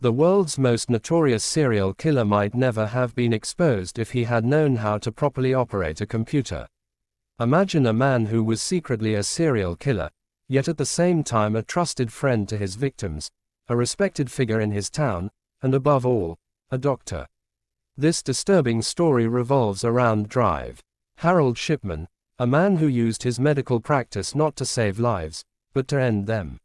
The world's most notorious serial killer might never have been exposed if he had known how to properly operate a computer. Imagine a man who was secretly a serial killer, yet at the same time a trusted friend to his victims, a respected figure in his town, and above all, a doctor. This disturbing story revolves around Drive. Harold Shipman, a man who used his medical practice not to save lives, but to end them.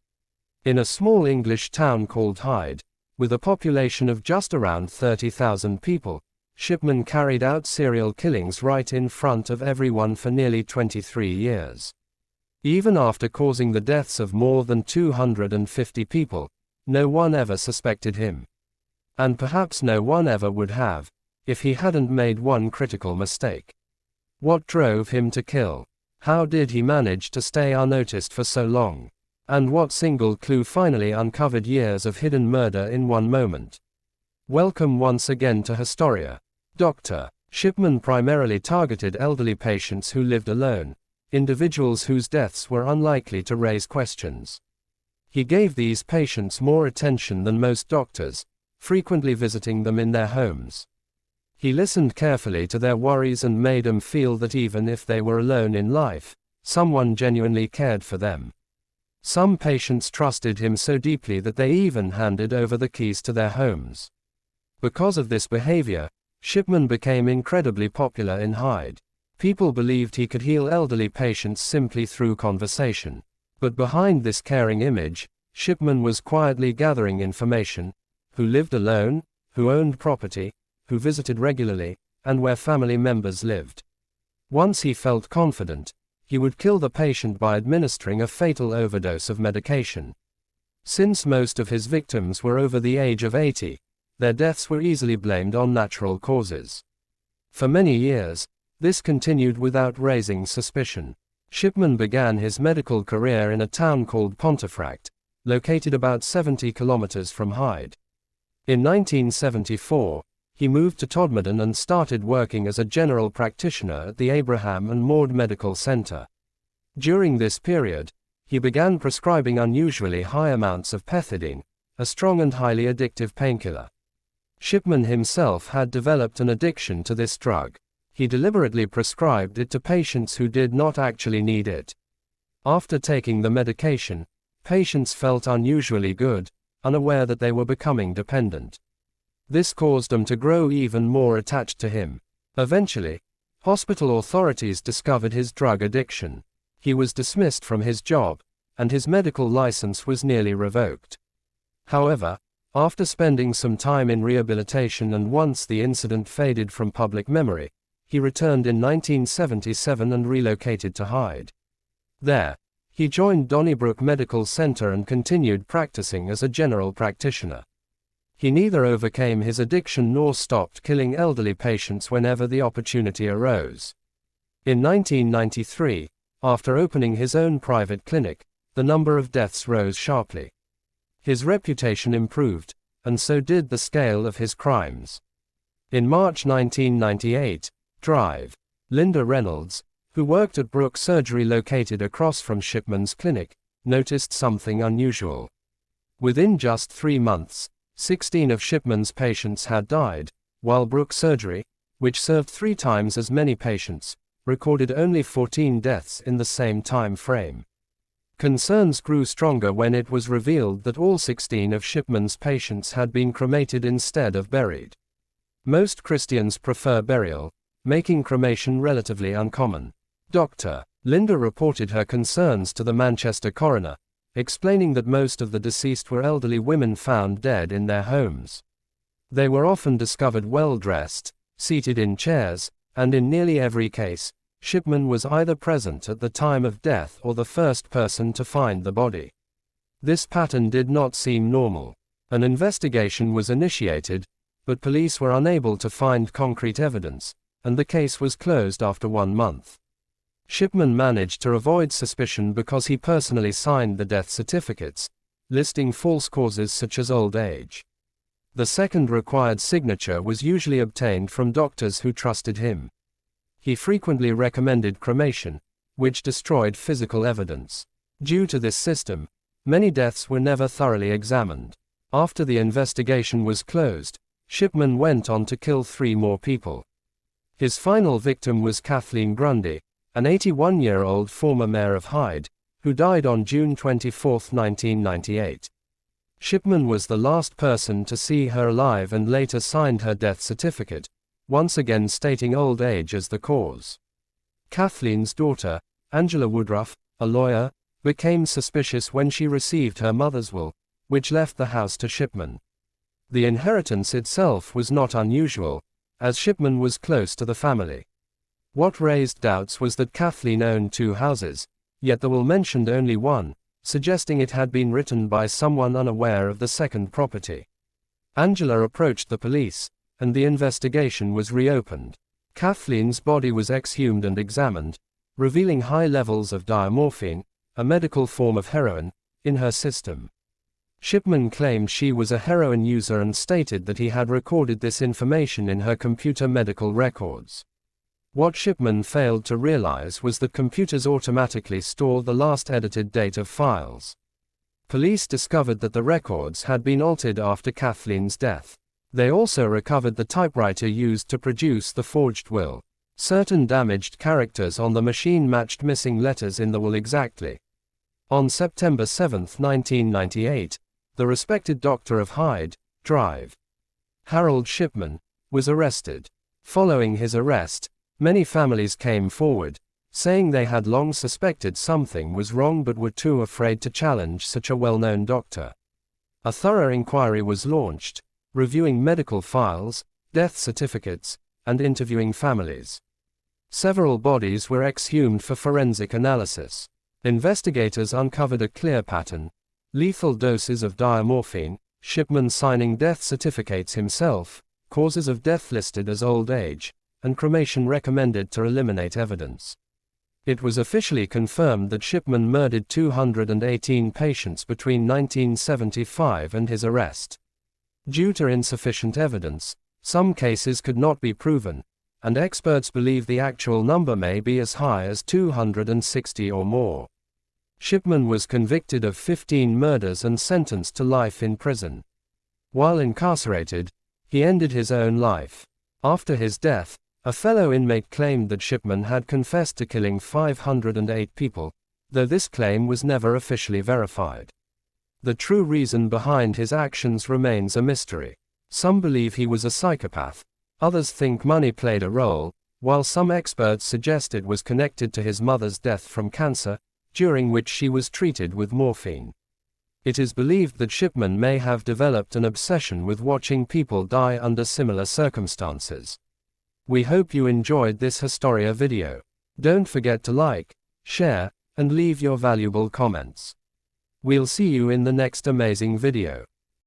In a small English town called Hyde, with a population of just around 30,000 people, Shipman carried out serial killings right in front of everyone for nearly 23 years. Even after causing the deaths of more than 250 people, no one ever suspected him. And perhaps no one ever would have, if he hadn't made one critical mistake. What drove him to kill? How did he manage to stay unnoticed for so long? And what single clue finally uncovered years of hidden murder in one moment? Welcome once again to Historia. Dr. Shipman primarily targeted elderly patients who lived alone, individuals whose deaths were unlikely to raise questions. He gave these patients more attention than most doctors, frequently visiting them in their homes. He listened carefully to their worries and made them feel that even if they were alone in life, someone genuinely cared for them. Some patients trusted him so deeply that they even handed over the keys to their homes. Because of this behavior, Shipman became incredibly popular in Hyde. People believed he could heal elderly patients simply through conversation. But behind this caring image, Shipman was quietly gathering information: who lived alone, who owned property, who visited regularly, and where family members lived. Once he felt confident, he would kill the patient by administering a fatal overdose of medication. Since most of his victims were over the age of 80, their deaths were easily blamed on natural causes. For many years, this continued without raising suspicion. Shipman began his medical career in a town called Pontefract, located about 70 kilometers from Hyde. In 1974, he moved to Todmorden and started working as a general practitioner at the Abraham and Maud Medical Center. During this period, he began prescribing unusually high amounts of pethidine, a strong and highly addictive painkiller. Shipman himself had developed an addiction to this drug. He deliberately prescribed it to patients who did not actually need it. After taking the medication, patients felt unusually good, unaware that they were becoming dependent. This caused them to grow even more attached to him. Eventually, hospital authorities discovered his drug addiction. He was dismissed from his job, and his medical license was nearly revoked. However, after spending some time in rehabilitation and once the incident faded from public memory, he returned in 1977 and relocated to Hyde. There, he joined Donnybrook Medical Center and continued practicing as a general practitioner. He neither overcame his addiction nor stopped killing elderly patients whenever the opportunity arose. In 1993, after opening his own private clinic, the number of deaths rose sharply. His reputation improved, and so did the scale of his crimes. In March 1998, Drive. Linda Reynolds, who worked at Brook Surgery located across from Shipman's clinic, noticed something unusual. Within just 3 months, 16 of Shipman's patients had died, while Brook Surgery, which served 3 times as many patients, recorded only 14 deaths in the same time frame. Concerns grew stronger when it was revealed that all 16 of Shipman's patients had been cremated instead of buried. Most Christians prefer burial, making cremation relatively uncommon. Dr. Linda reported her concerns to the Manchester coroner, explaining that most of the deceased were elderly women found dead in their homes. They were often discovered well-dressed, seated in chairs, and in nearly every case, Shipman was either present at the time of death or the first person to find the body. This pattern did not seem normal. An investigation was initiated, but police were unable to find concrete evidence, and the case was closed after 1 month. Shipman managed to avoid suspicion because he personally signed the death certificates, listing false causes such as old age. The second required signature was usually obtained from doctors who trusted him. He frequently recommended cremation, which destroyed physical evidence. Due to this system, many deaths were never thoroughly examined. After the investigation was closed, Shipman went on to kill 3 more people. His final victim was Kathleen Grundy, an 81-year-old former mayor of Hyde, who died on June 24, 1998. Shipman was the last person to see her alive and later signed her death certificate, once again stating old age as the cause. Kathleen's daughter, Angela Woodruff, a lawyer, became suspicious when she received her mother's will, which left the house to Shipman. The inheritance itself was not unusual, as Shipman was close to the family. What raised doubts was that Kathleen owned 2 houses, yet the will mentioned only one, suggesting it had been written by someone unaware of the second property. Angela approached the police, and the investigation was reopened. Kathleen's body was exhumed and examined, revealing high levels of diamorphine, a medical form of heroin, in her system. Shipman claimed she was a heroin user and stated that he had recorded this information in her computer medical records. What Shipman failed to realize was that computers automatically store the last edited date of files. Police discovered that the records had been altered after Kathleen's death. They also recovered the typewriter used to produce the forged will. Certain damaged characters on the machine matched missing letters in the will exactly. On September 7, 1998, the respected doctor of Hyde Drive, Harold Shipman, was arrested. Following his arrest, many families came forward, saying they had long suspected something was wrong but were too afraid to challenge such a well-known doctor. A thorough inquiry was launched, reviewing medical files, death certificates, and interviewing families. Several bodies were exhumed for forensic analysis. Investigators uncovered a clear pattern: lethal doses of diamorphine, Shipman signing death certificates himself, causes of death listed as old age, and cremation recommended to eliminate evidence. It was officially confirmed that Shipman murdered 218 patients between 1975 and his arrest. Due to insufficient evidence, some cases could not be proven, and experts believe the actual number may be as high as 260 or more. Shipman was convicted of 15 murders and sentenced to life in prison. While incarcerated, he ended his own life. After his death, a fellow inmate claimed that Shipman had confessed to killing 508 people, though this claim was never officially verified. The true reason behind his actions remains a mystery. Some believe he was a psychopath, others think money played a role, while some experts suggest it was connected to his mother's death from cancer, during which she was treated with morphine. It is believed that Shipman may have developed an obsession with watching people die under similar circumstances. We hope you enjoyed this Historia video. Don't forget to like, share, and leave your valuable comments. We'll see you in the next amazing video.